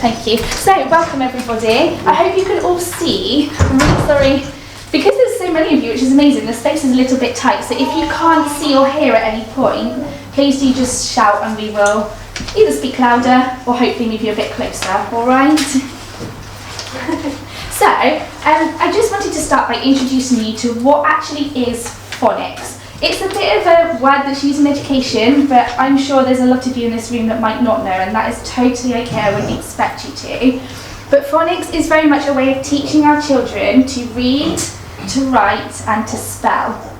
Thank you. So, welcome everybody. I hope you can all see. I'm really sorry, because there's so many of you, which is amazing, the space is a little bit tight, so if you can't see or hear at any point, please do just shout and we will either speak louder or hopefully move you a bit closer, alright? So, I just wanted to start by introducing you to what actually is phonics. It's a bit of a word that's used in education, but I'm sure there's a lot of you in this room that might not know, and that is totally okay, I wouldn't expect you to. But phonics is very much a way of teaching our children to read, to write, and to spell.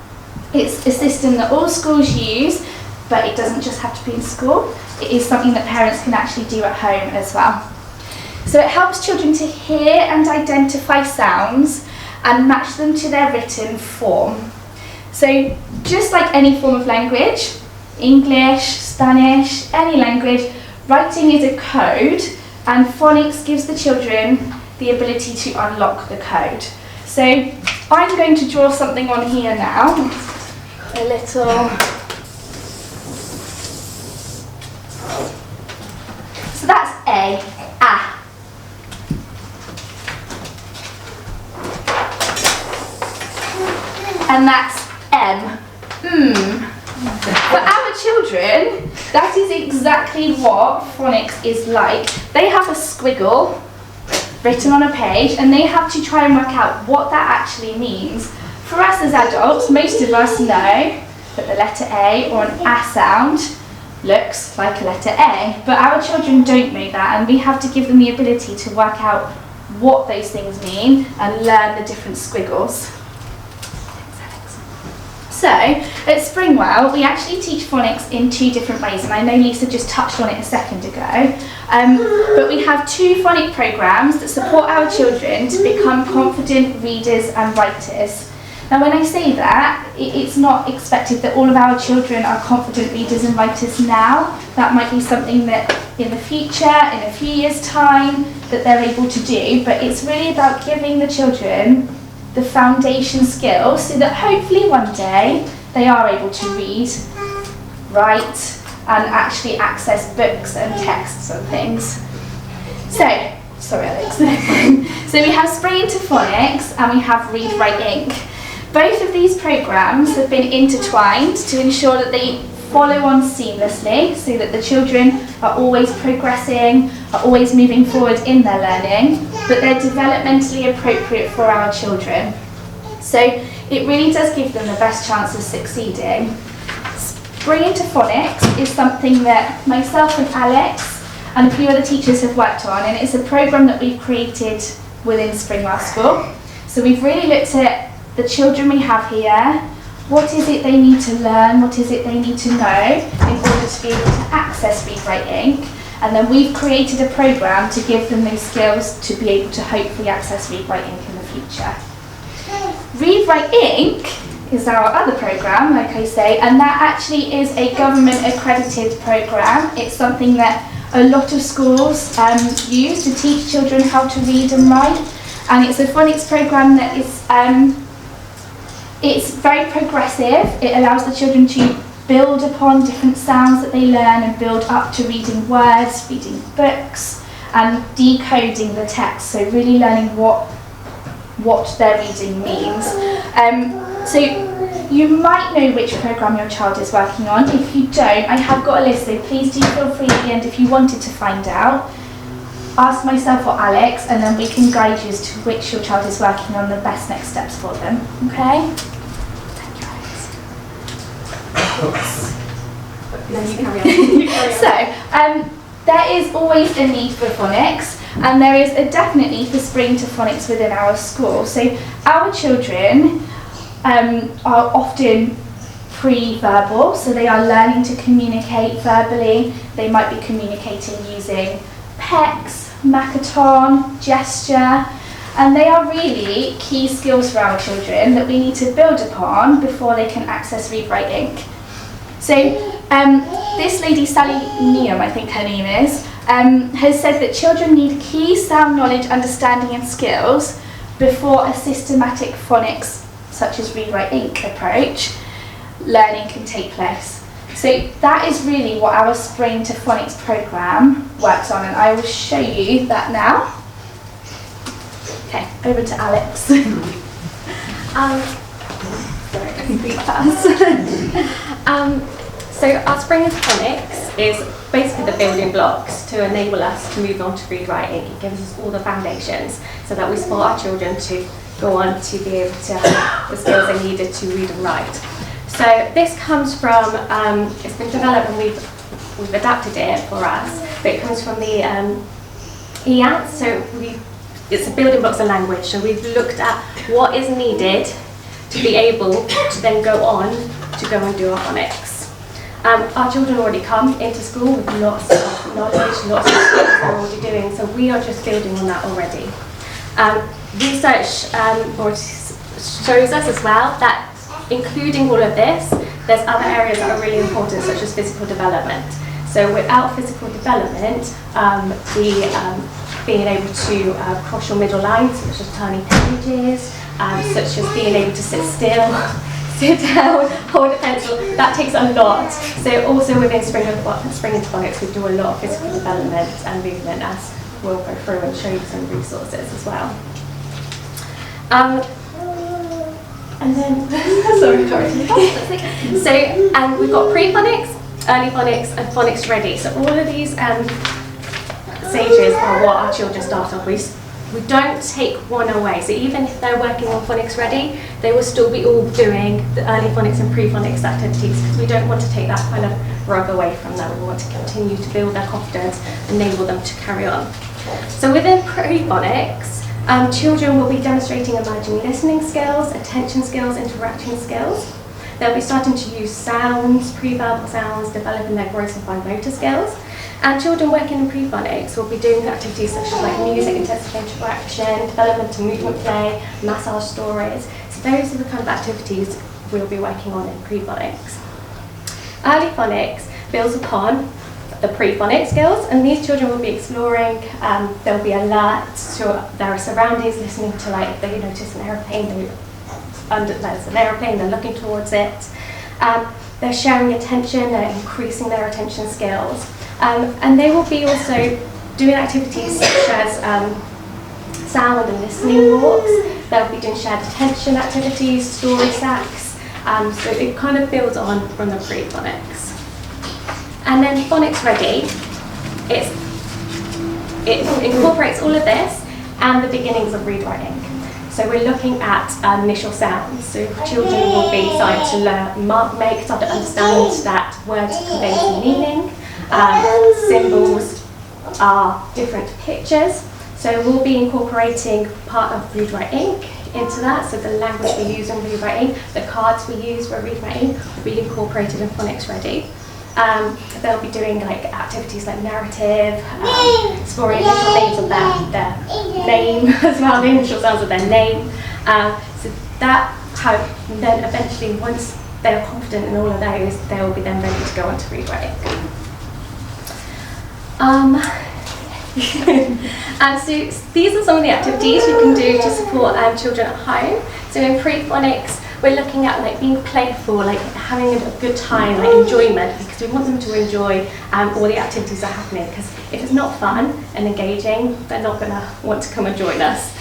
It's a system that all schools use, but it doesn't just have to be in school. It is something that parents can actually do at home as well. So it helps children to hear and identify sounds and match them to their written form. So just like any form of language, English, Spanish, any language, writing is a code, and phonics gives the children the ability to unlock the code. So I'm going to draw something on here now, a little. So that's A, ah. And that's M, For our children, that is exactly what phonics is like. They have a squiggle written on a page and they have to try and work out what that actually means. For us as adults, most of us know that the letter A or an A sound looks like a letter A, but our children don't know that, and we have to give them the ability to work out what those things mean and learn the different squiggles. So, at Springwell, we actually teach phonics in two different ways, and I know Lisa just touched on it a second ago, but we have two phonic programmes that support our children to become confident readers and writers. Now, when I say that, it's not expected that all of our children are confident readers and writers now. That might be something that in the future, in a few years' time, that they're able to do, but it's really about giving the children the foundation skills so that hopefully one day they are able to read, write, and actually access books and texts and things. So, sorry Alex. So we have Spring into Phonics and we have Read, Write, Ink. Both of these programmes have been intertwined to ensure that they follow on seamlessly so that the children are always progressing, are always moving forward in their learning, but they're developmentally appropriate for our children. So it really does give them the best chance of succeeding. Spring into Phonics is something that myself and Alex and a few other teachers have worked on, and it's a programme that we've created within Springwell School. So we've really looked at the children we have here. What is it they need to learn? What is it they need to know in order to be able to access Read, Write, Ink? And then we've created a programme to give them those skills to be able to hopefully access Read, Write, Ink in the future. Read, Write, Ink is our other programme, like I say, and that actually is a government accredited programme. It's something that a lot of schools use to teach children how to read and write, and it's a phonics programme that is it's very progressive. It allows the children to build upon different sounds that they learn and build up to reading words, reading books, and decoding the text, so really learning what their reading means. So you might know which programme your child is working on. If you don't, I have got a list, so please do feel free at the end if you wanted to find out. Ask myself or Alex, and then we can guide you as to which your child is working on, the best next steps for them. Okay? Thank you, Alex. No, you carry on. You carry on. So, there is always a need for phonics, and there is a definite need for Spring to Phonics within our school. So, our children are often pre-verbal, so they are learning to communicate verbally. They might be communicating using PECS, Makaton, gesture, and they are really key skills for our children that we need to build upon before they can access Read, Write, Ink. So this lady, Sally Neum, I think her name is, has said that children need key sound knowledge, understanding and skills before a systematic phonics, such as Read, Write, Ink approach, learning can take place. So that is really what our Spring to Phonics programme works on, and I will show you that now. Okay, over to Alex. So our Spring into Phonics is basically the building blocks to enable us to move on to read writing. It gives us all the foundations so that we support our children to go on to be able to have the skills they needed to read and write. So this comes from, it's been developed and we've adapted it for us, but it comes from the EAT, so it's the building blocks of language. So we've looked at what is needed to be able to then go on to go and do our phonics. Our children already come into school with lots of knowledge, lots of skills they're already doing, so we are just building on that already. Research shows us as well that including all of this, there's other areas that are really important, such as physical development. So without physical development, being able to cross your middle lines, such as turning pages, such as being able to sit still, sit down, hold a pencil, that takes a lot. So also within Spring into Phonics, we do a lot of physical development and movement, as we'll go through and show you some resources as well. And then, sorry. So we've got pre-phonics, early phonics, and phonics ready. So all of these stages are what our children start off with. We don't take one away. So even if they're working on phonics ready, they will still be all doing the early phonics and pre-phonics activities, because we don't want to take that kind of rug away from them. We want to continue to build their confidence, enable them to carry on. So within pre-phonics, children will be demonstrating emerging listening skills, attention skills, interaction skills. They'll be starting to use sounds, pre-verbal sounds, developing their gross and fine motor skills. And children working in pre-phonics will be doing activities such as like music, intensive interaction, development and movement play, massage stories. So those are the kind of activities we'll be working on in pre-phonics. Early phonics builds upon the pre-phonic skills, and these children will be exploring, they'll be alert to their surroundings, listening to, like, if they notice an aeroplane, there's an aeroplane, they're looking towards it. They're sharing attention, they're increasing their attention skills. And they will be also doing activities such as sound and listening walks. They'll be doing shared attention activities, story stacks. So it kind of builds on from the pre-phonics. And then phonics ready, it incorporates all of this and the beginnings of read writing. So we're looking at initial sounds. So children will be starting to learn, start to understand that words convey some meaning. Symbols are different pictures. So we'll be incorporating part of Read Write Inc. into that. So the language we use in Read Write Inc., the cards we use for Read Write Inc. will be incorporated in Phonics Ready. They'll be doing like activities like narrative, exploring initial names of their name as well, the initial sounds of their name. So that then eventually, once they're confident in all of those, they will be then ready to go on to Read Write Inc. And so these are some of the activities you can do to support children at home. So in pre-phonics, we're looking at like being playful, like having a good time, like enjoyment, because we want them to enjoy all the activities that are happening. Because if it's not fun and engaging, they're not going to want to come and join us.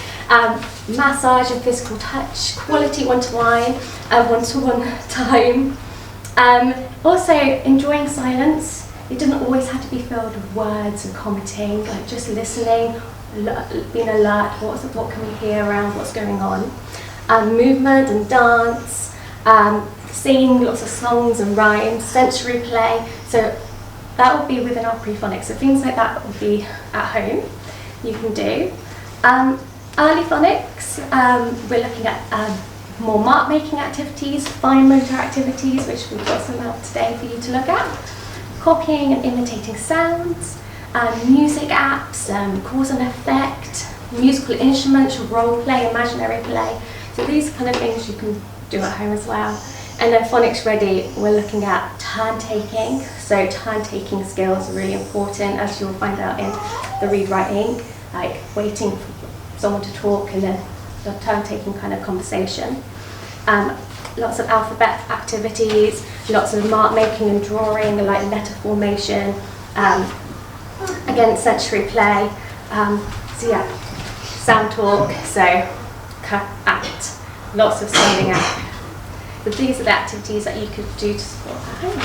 Massage and physical touch, quality one-to-one time. Also enjoying silence. It doesn't always have to be filled with words and commenting, like just listening, being alert, what can we hear around what's going on. Movement and dance, singing lots of songs and rhymes, sensory play. So that will be within our pre-phonics. So things like that will be at home, you can do. Early phonics, we're looking at more mark-making activities, fine motor activities, which we've got some out today for you to look at. Copying and imitating sounds, music apps, cause and effect, musical instruments, role play, imaginary play. So these kind of things you can do at home as well. And then Phonics Ready, we're looking at turn taking. So turn taking skills are really important, as you'll find out in the Read Write Inc., like waiting for someone to talk and then the turn taking kind of conversation. Lots of alphabet activities, lots of mark making and drawing, like letter formation, again sensory play, so yeah, sound talk, so act, lots of sounding out. But these are the activities that you could do to support at home.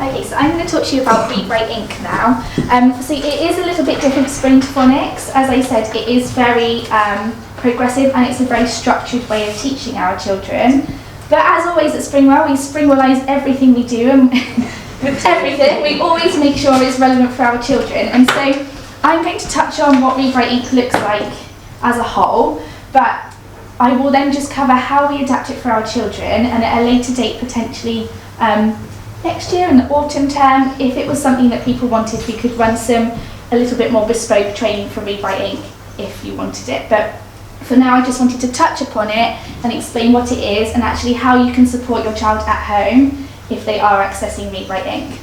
Okay, so I'm going to talk to you about Read Write Ink now. So it is a little bit different to Spring to Phonics. As I said, it is very progressive and it's a very structured way of teaching our children. But as always at Springwell, we Springwellize everything we do and everything. We always make sure it's relevant for our children. And so I'm going to touch on what Read Write Ink looks like as a whole, but I will then just cover how we adapt it for our children, and at a later date, potentially next year in the autumn term, if it was something that people wanted, we could run a little bit more bespoke training for Read Write Ink if you wanted it. But for now, I just wanted to touch upon it and explain what it is and actually how you can support your child at home if they are accessing Read Write Ink.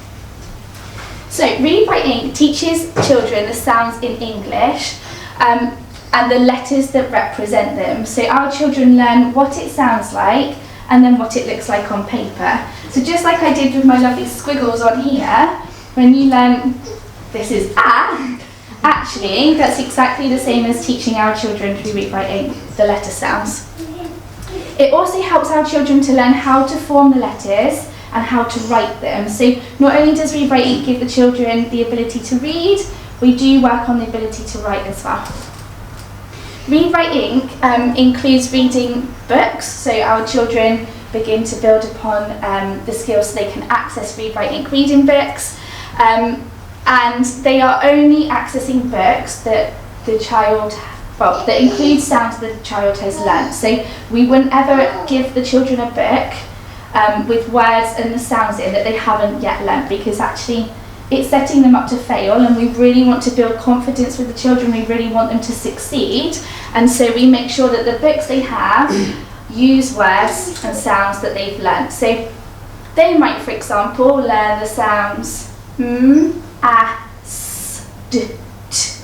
So Read Write Ink teaches children the sounds in English and the letters that represent them. So our children learn what it sounds like and then what it looks like on paper. So just like I did with my lovely squiggles on here, when you learn this is a, actually that's exactly the same as teaching our children through Read Write Ink, the letter sounds. It also helps our children to learn how to form the letters and how to write them. So not only does Read Write Ink give the children the ability to read, we do work on the ability to write as well. Read Write Ink includes reading books, so our children begin to build upon the skills so they can access Read Write Ink reading books, and they are only accessing books that that include sounds that the child has learnt. So we wouldn't ever give the children a book with words and the sounds in that they haven't yet learnt, because actually it's setting them up to fail, and we really want to build confidence with the children. We really want them to succeed, and so we make sure that the books they have use words and sounds that they've learnt. So they might, for example, learn the sounds m, a, s, d, t.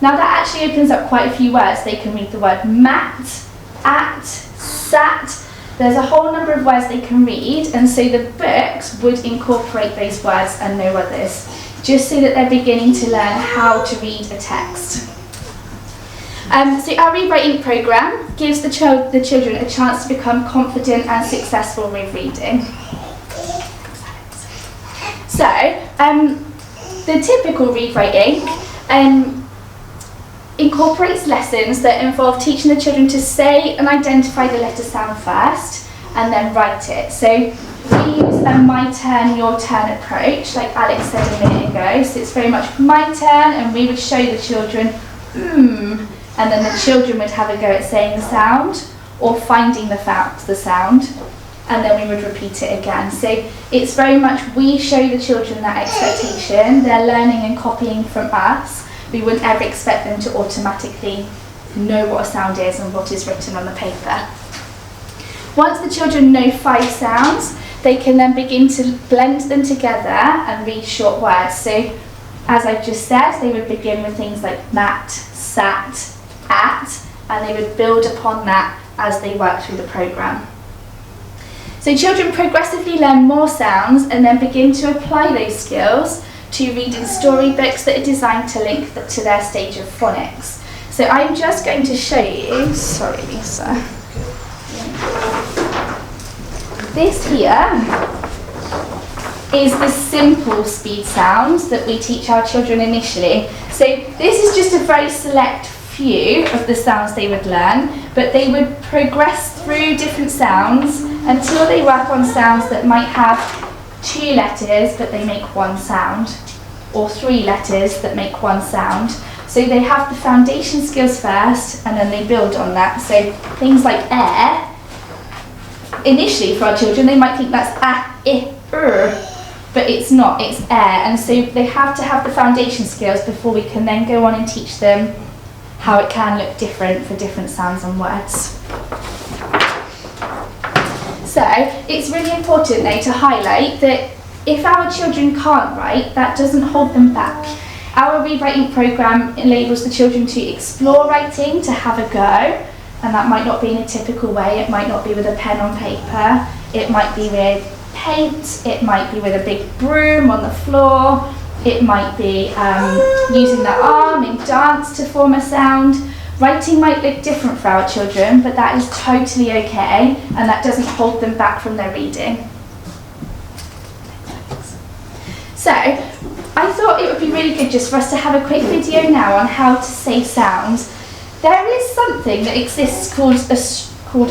Now that actually opens up quite a few words. They can read the word mat, at, sat. There's a whole number of words they can read, and so the books would incorporate those words and no others, just so that they're beginning to learn how to read a text. So our Read Write Ink programme gives the children a chance to become confident and successful with reading. So the typical Read Write Ink incorporates lessons that involve teaching the children to say and identify the letter sound first and then write it. So we use a my turn, your turn approach, like Alex said a minute ago. So it's very much my turn, and we would show the children and then the children would have a go at saying the sound or finding the sound, and then we would repeat it again. So it's very much we show the children that expectation. They're learning and copying from us. We wouldn't ever expect them to automatically know what a sound is and what is written on the paper. Once the children know 5 sounds, they can then begin to blend them together and read short words. So, as I've just said, they would begin with things like mat, sat, at, and they would build upon that as they work through the programme. So children progressively learn more sounds and then begin to apply those skills to reading storybooks that are designed to link to their stage of phonics. So I'm just going to show you, sorry Lisa, this here is the simple speed sounds that we teach our children initially. So this is just a very select few of the sounds they would learn, but they would progress through different sounds until they work on sounds that might have 2 letters but they make 1 sound, or 3 letters that make 1 sound. So they have the foundation skills first and then they build on that. So things like air, initially for our children they might think that's but it's not, it's air. And so they have to have the foundation skills before we can then go on and teach them how it can look different for different sounds and words. So it's really important though to highlight that if our children can't write, that doesn't hold them back. Our rewriting programme enables the children to explore writing, to have a go, and that might not be in a typical way. It might not be with a pen on paper, it might be with paint, it might be with a big broom on the floor, it might be using their arm in dance to form a sound. Writing might look different for our children, but that is totally okay, and that doesn't hold them back from their reading. So, I thought it would be really good just for us to have a quick video now on how to say sounds. There is something that exists called a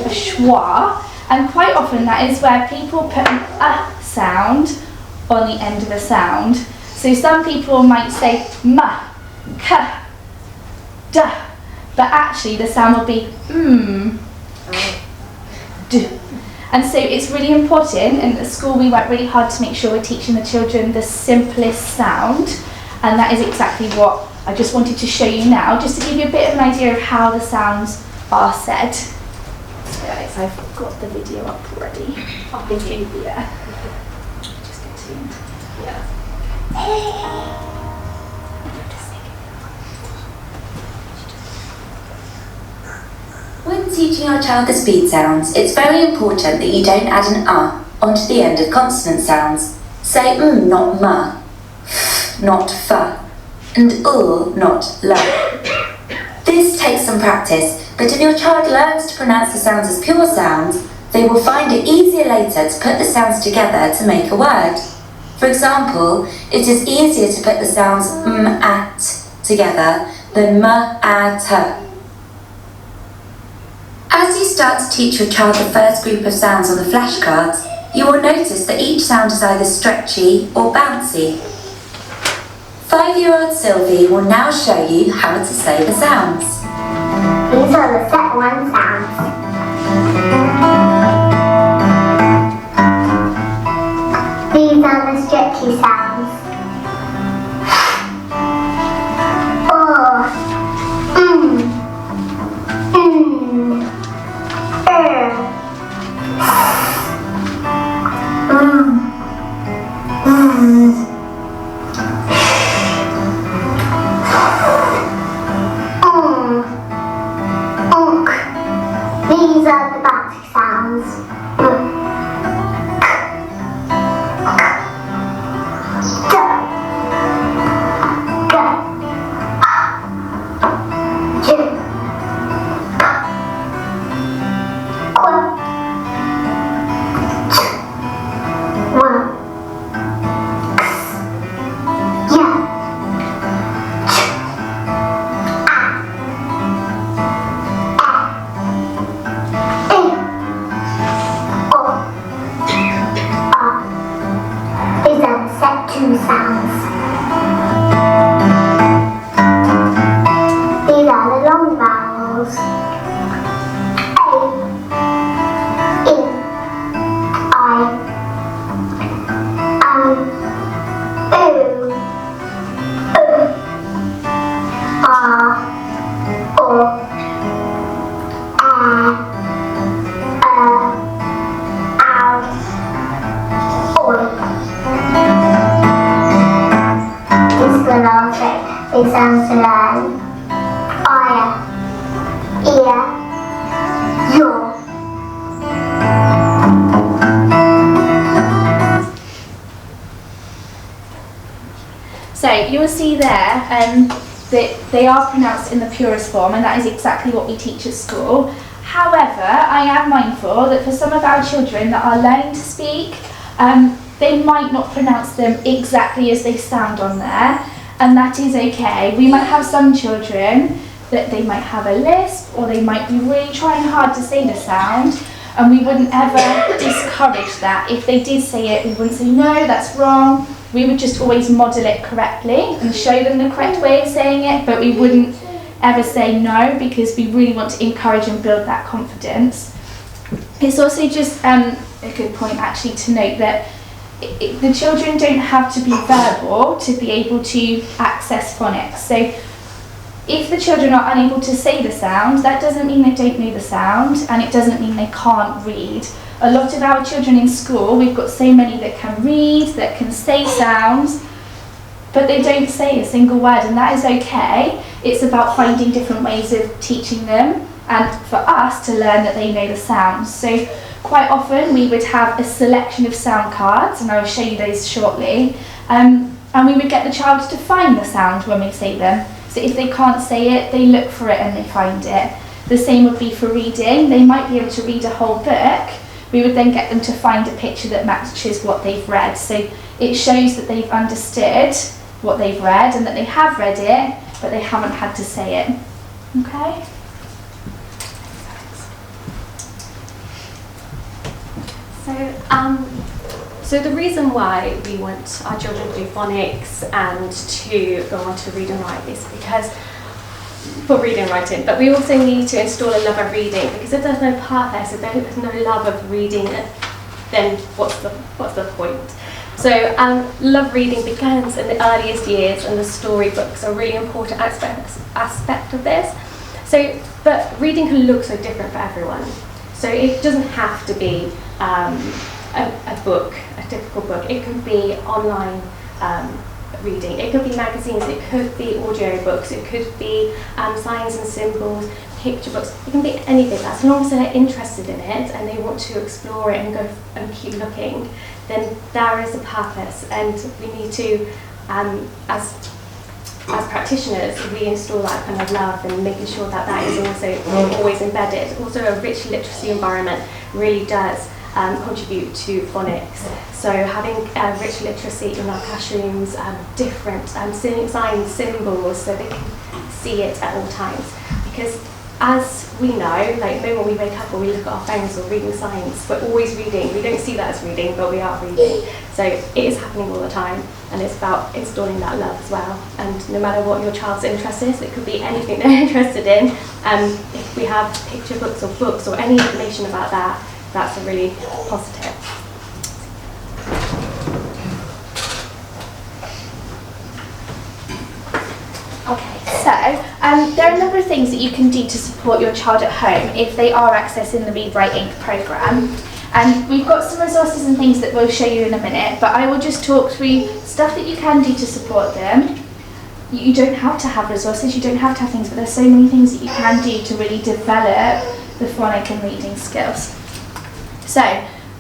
schwa, and quite often that is where people put an sound on the end of a sound. So some people might say ma, ka, da, but actually the sound will be d. And so it's really important, and at school we work really hard to make sure we're teaching the children the simplest sound, and that is exactly what I just wanted to show you now, just to give you a bit of an idea of how the sounds are said. So I've got the video up already. Just get to When teaching your child the speed sounds, it's very important that you don't add an onto the end of consonant sounds. Say not ma, not fa, and not la. This takes some practice, but if your child learns to pronounce the sounds as pure sounds, they will find it easier later to put the sounds together to make a word. For example, it is easier to put the sounds at together than at. As you start to teach your child the first group of sounds on the flashcards, you will notice that each sound is either stretchy or bouncy. 5-year-old Sylvie will now show you how to say the sounds. These are the set one sounds. These are the stretchy sounds. These are the bouncy sounds. Two sounds. These are the long vowels. A, E, I, U, R, O, It sounds to learn. Aya, ear, your. So you will see there that they are pronounced in the purest form, and that is exactly what we teach at school. However, I am mindful that for some of our children that are learning to speak, they might not pronounce them exactly as they sound on there. And that is okay. We might have some children that they might have a lisp, or they might be really trying hard to say the sound, and we wouldn't ever discourage that. If they did say it, we wouldn't say, no, that's wrong. We would just always model it correctly and show them the correct way of saying it, but we wouldn't ever say no, because we really want to encourage and build that confidence. It's also just a good point actually to note that the children don't have to be verbal to be able to access phonics. So if the children are unable to say the sound, that doesn't mean they don't know the sound, and it doesn't mean they can't read. A lot of our children in school, we've got so many that can read, that can say sounds, but they don't say a single word, and that is okay. It's about finding different ways of teaching them, and for us to learn that they know the sounds. So quite often we would have a selection of sound cards, and I will show you those shortly, and we would get the child to find the sound when we say them. So if they can't say it, they look for it and they find it. The same would be for reading. They might be able to read a whole book. We would then get them to find a picture that matches what they've read. So it shows that they've understood what they've read and that they have read it, but they haven't had to say it. Okay? So the reason why we want our children to do phonics and to go on to read and write is because for reading and writing, but we also need to install a love of reading, because if there's no purpose, if there's no love of reading, then what's the point? So love reading begins in the earliest years, and the storybooks are a really important aspect of this. So, but reading can look so different for everyone. So it doesn't have to be a book, a typical book. It could be online reading, it could be magazines, it could be audio books, it could be signs and symbols, picture books. It can be anything. As long as they're interested in it and they want to explore it and go and keep looking, then there is a purpose, and we need to, as practitioners, we install that kind of love and making sure that that is also always embedded. Also, a rich literacy environment really does contribute to phonics. So having rich literacy in our classrooms, different signs, symbols, so they can see it at all times. Because as we know, like the moment we wake up or we look at our phones or reading signs, we're always reading. We don't see that as reading, but we are reading. So it is happening all the time, and it's about installing that love as well. And no matter what your child's interest is, it could be anything they're interested in. If we have picture books or any information about that, that's a really positive. Okay, so there are a number of things that you can do to support your child at home if they are accessing the Read Write Inc. programme. And we've got some resources and things that we'll show you in a minute, but I will just talk through stuff that you can do to support them. You don't have to have resources, you don't have to have things, but there's so many things that you can do to really develop the phonic and reading skills. So,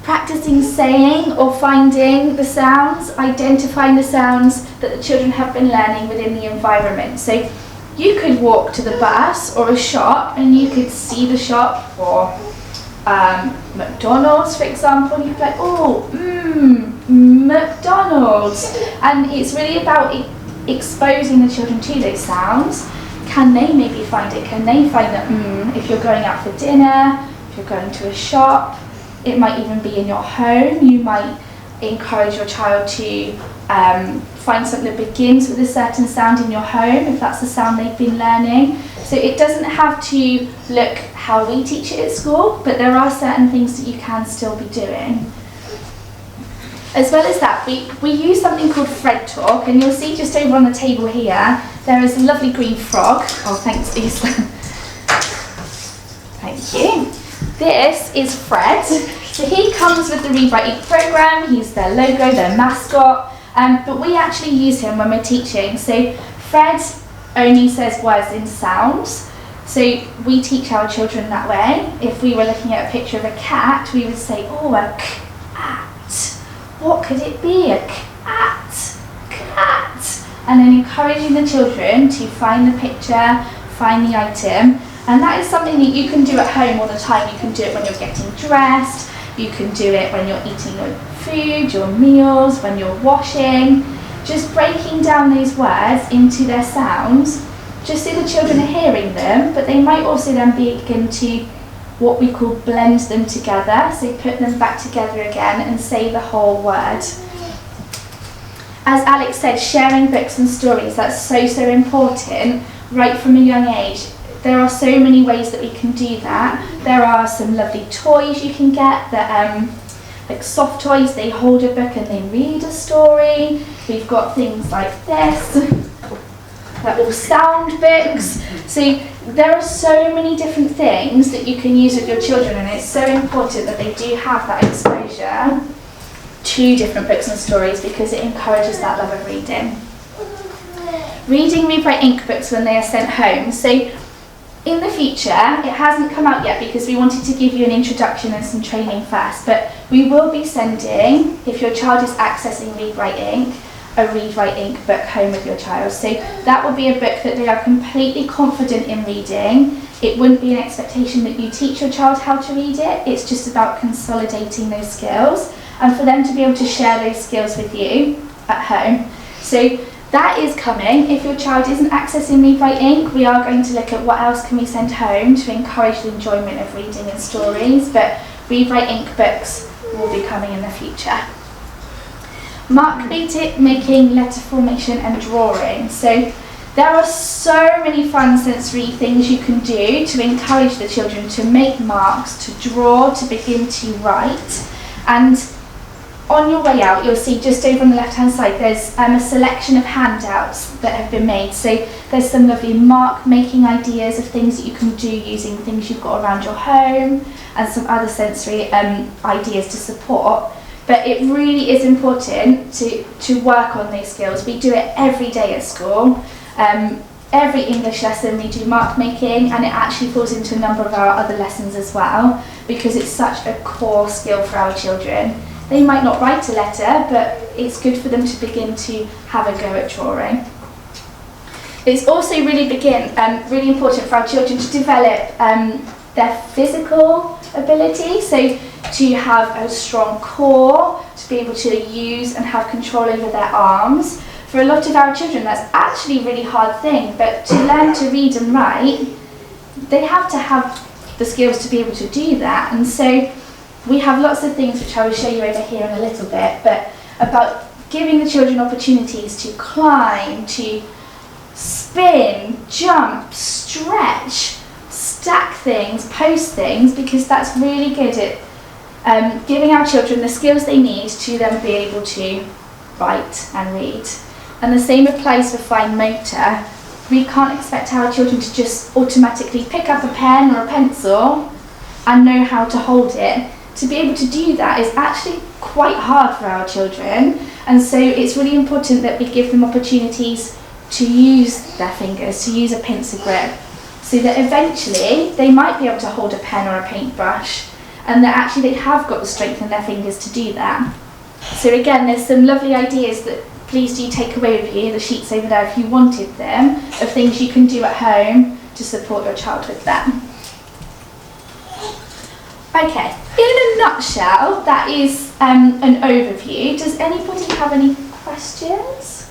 practicing saying or finding the sounds, identifying the sounds that the children have been learning within the environment. So you could walk to the bus or a shop and you could see the shop, or McDonald's for example, and you'd be like, oh, McDonald's. And it's really about exposing the children to those sounds. Can they maybe find it? Can they find that if you're going out for dinner, if you're going to a shop? It might even be in your home. You might encourage your child to find something that begins with a certain sound in your home, if that's the sound they've been learning. So it doesn't have to look how we teach it at school, but there are certain things that you can still be doing. As well as that, we use something called Fred Talk, and you'll see just over on the table here, there is a lovely green frog. Oh, thanks, Lisa. Thank you. This is Fred. So he comes with the Read Write Inc. programme, he's their logo, their mascot, but we actually use him when we're teaching. So Fred only says words in sounds, so we teach our children that way. If we were looking at a picture of a cat, we would say, oh, a cat. What could it be? A cat. Cat. And then encouraging the children to find the picture, find the item. And that is something that you can do at home all the time. You can do it when you're getting dressed, you can do it when you're eating your food, your meals, when you're washing. Just breaking down those words into their sounds, just so the children are hearing them, but they might also then begin to what we call blend them together, so put them back together again and say the whole word. As Alex said, sharing books and stories, that's so important right from a young age. There are so many ways that we can do that. There are some lovely toys you can get that, like soft toys, they hold a book and they read a story. We've got things like this, that all sound books. So there are so many different things that you can use with your children, and it's so important that they do have that exposure to different books and stories because it encourages that love of reading. reading Read Write Ink books when they are sent home. So in the future, it hasn't come out yet because we wanted to give you an introduction and some training first, but we will be sending, if your child is accessing Read Write Ink, a Read Write Ink book home with your child. So that will be a book that they are completely confident in reading. It wouldn't be an expectation that you teach your child how to read it. It's just about consolidating those skills and for them to be able to share those skills with you at home. So that is coming. If your child isn't accessing Read Write Ink, we are going to look at what else can we send home to encourage the enjoyment of reading and stories, but Read Write Ink books will be coming in the future. Mark making, letter formation and drawing. So there are so many fun sensory things you can do to encourage the children to make marks, to draw, to begin to write. And on your way out, you'll see just over on the left hand side there's a selection of handouts that have been made. So there's some lovely mark making ideas of things that you can do using things you've got around your home and some other sensory ideas to support. But it really is important to work on these skills. We do it every day at school. Every English lesson we do mark making, and it actually falls into a number of our other lessons as well because it's such a core skill for our children. They might not write a letter, but it's good for them to begin to have a go at drawing. It's also really important for our children to develop their physical ability, so to have a strong core, to be able to use and have control over their arms. For a lot of our children, that's actually a really hard thing, but to learn to read and write, they have to have the skills to be able to do that. And so we have lots of things which I will show you over here in a little bit, but about giving the children opportunities to climb, to spin, jump, stretch, stack things, post things, because that's really good at giving our children the skills they need to then be able to write and read. And the same applies for fine motor. We can't expect our children to just automatically pick up a pen or a pencil and know how to hold it. To be able to do that is actually quite hard for our children, and so it's really important that we give them opportunities to use their fingers, to use a pincer grip, so that eventually they might be able to hold a pen or a paintbrush, and that actually they have got the strength in their fingers to do that. So again, there's some lovely ideas that please do take away with you, the sheets over there if you wanted them, of things you can do at home to support your child with that. Okay, in a nutshell, that is an overview. Does anybody have any questions?